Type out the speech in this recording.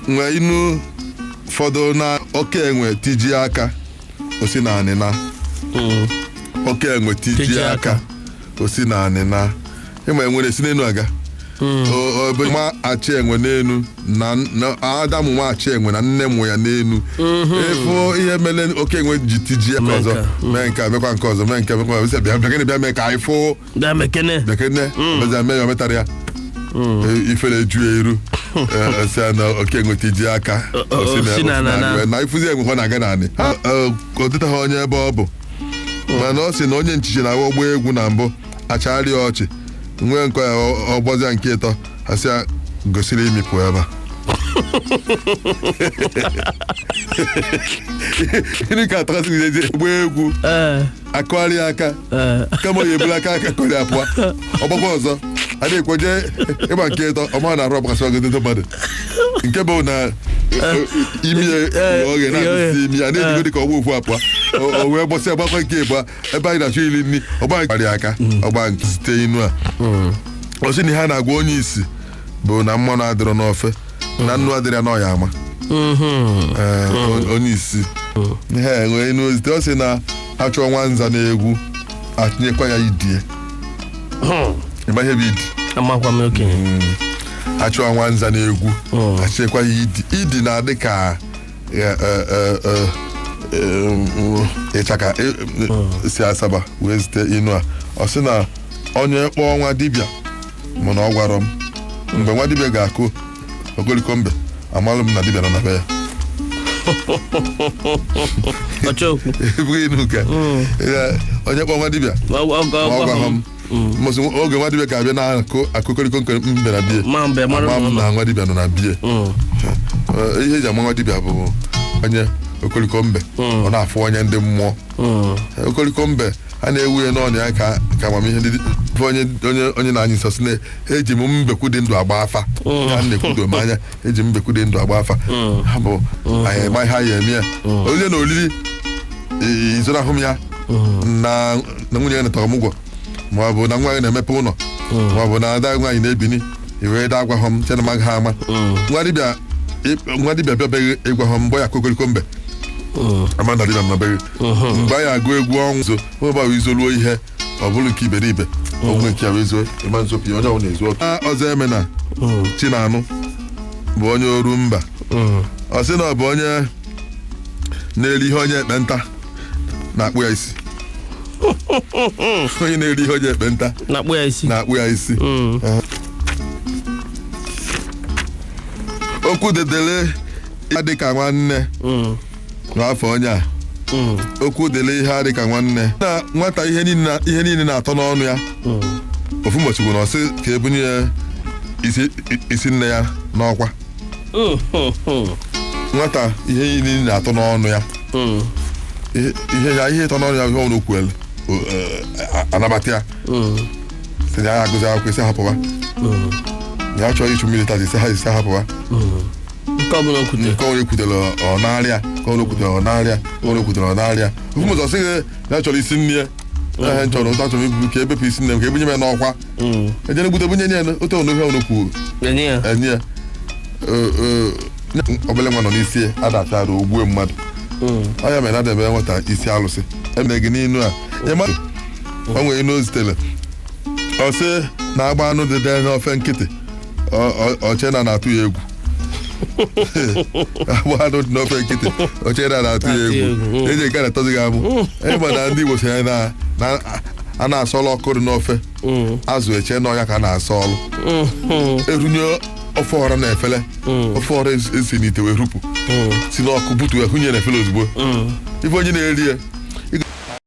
nwee inu fọdụ na oke enwe tiji aka osi na anịna oke enwe tiji aka osi na anịna ịma enwere si n'enu aga ma achị enwe n'enu na Adamu nwa achị enwe na nne mụ ya n'enu ịfụ ihe mere oke enwe ji tiji aka ọzọ mee nke mekwa nke ọzọ mee nke mekwa bịa mee ka anyị fụ bekene bịa mee ya o metara ya ifere ju eru si na oke enwe tiji aka na ifuzi enwe ọ na-aga naanị o dịta ha onye ebe ọ bụ mana ọ sị na onye nchichi na-awa ọgbọ egwu na mbụ achagharị ọchị nwee nke ọgbọzia nke ịtọ asị ya gosiri imipụ ebe a gịnị ka atọkasị gị gba egwu akọgharị aka kama onye ebula aka kọrị apụa ọgbakwa ọzọ a na-ekweje ịgba nke ịtọ ọma na-arụ ọgbakasị ọgụdị ndị mmadụ nke bụ na imi oge na-akụsi imi ya na-ejigo dịka ọgba ofu apụa o wee gbọsị agbakwa nke ịbụa ebe anyị na-achọ iri nri ọgba kparị aka ọgba nke site inu a osi na ha na-agwa onye isi bụ na mmanụ adịrọ n'ofe na nnu adịrị n'ọya ama onye isi ha enwe inu ozite ọ sị na achọ nwanza na-egwu atinyekwa ya idie ịma ihe bụ idi achọ nwanza na-egwu atinyekwa ya idi na-adị ka ịchaka si Asaba wee zite inu a ọ sị na onye kpọọ nwa dibịa mana ọ gwara m mgbe nwa dibịa ga-akụ ogoliko mbe amalụ m na dibịa nọ na be ya ebughị inu ka onye kpọọ nwa dibịa ọgwa m mụsị oge nwa dibịa ga-abịa na-akụ akụkoliko nke mbe na bie ma m na nwa dibịa nọ na bie ihe eji ama nwa dibịa bụ onye okoliko mbe ọ na-afụ onye ndị mmụọ okoliko mbe a na-ewu ya n'ọnụ ya ka amamihe onye na-anyị nsọ si na eji m mbekwu dị ndụ agba afa ka m na-ekwudo m anya eji m mbekwu dị ndụ agba afa ha bụ anyị ema ihe anyị eme ya onye na olili izonahụ m ya na nwunye ya natara m ụgwọ ma ọ bụ na nwa ya na-emepe ụlọ ma ọ bụ na ada nwaanyị na-ebini iwee da agwaghọ m chena maghị ha ama nwa dibịa bịabeghị ịgwaghọ m mbọ ya kokoliko mbe amanda dịna nabeghị mgbe anyị agụ egwu ọnwụ zo ụbawụ izoluo ihe ọ bụrụ nke iberibe ogwe nke ya wee zuo ịma nzopụ onye ọbụla ezu oke ọzọ eme na Chinanụ bụ onye oru mba ọ sị na ọ bụ onye na-eri ihe onye ekpenta na-akpụ ya isi onye na-eri ihe onye ekpenta na-akpụ ya isi okwu dedere ya dịka nwanne n'afọ onye a okwu dele ihe adị ka nwanne na nwata ihe niile na-atọ n'ọnụ ya ofu ụbọchị bụ na ọ sị ka ebunye ya isi nne ya n'ọkwa nwata ihe niile na-atọ n'ọnụ ya ihe ịtọ n'ọnụ ya ihe ọnụ kwuelu anabata ya sị na ya agụzi akwụkwọ isi hapụwa ya chọrọ ịchụ militari isi hapụwa nke ọbụla ekwutere ọ narịa ka ọ ekwutere ọ narịa ka ọ ekwutere ọ narịa ofu ụzọ sị ya chọrọ isi nne ya ehe nchọrọ ụta chọrọ ibu ka ebepụ isi nne m ka ebunye m n'ọkwa ejere gbute bunye ya otu ọnụ ihe ọnụ kwuru enye ya obele nwa nọ n'isi a datara ogbue mmadụ ọnya mere na adebe nweta isi alụsị emere gị n'inu a o nwere inu ozitere ọ sị na agba anụ dị n'ofe nkịtị oche na-atụ ya egwu agba anụ dị n'ofe nkịtị oche na-atụ ya egwu eji nke na-atọzi gị amụ ịma na ndị Igbo sị na a na-asọlụ ọkụ dị n'ofe azụ eche n'ọnya ka a na-asọ ọlụ erunye ofe ọra na efele ofe ọra esi n'ite wee rupụ si n'ọkụ butu ya hụnye na efele ozugbo ife onye na-eri ya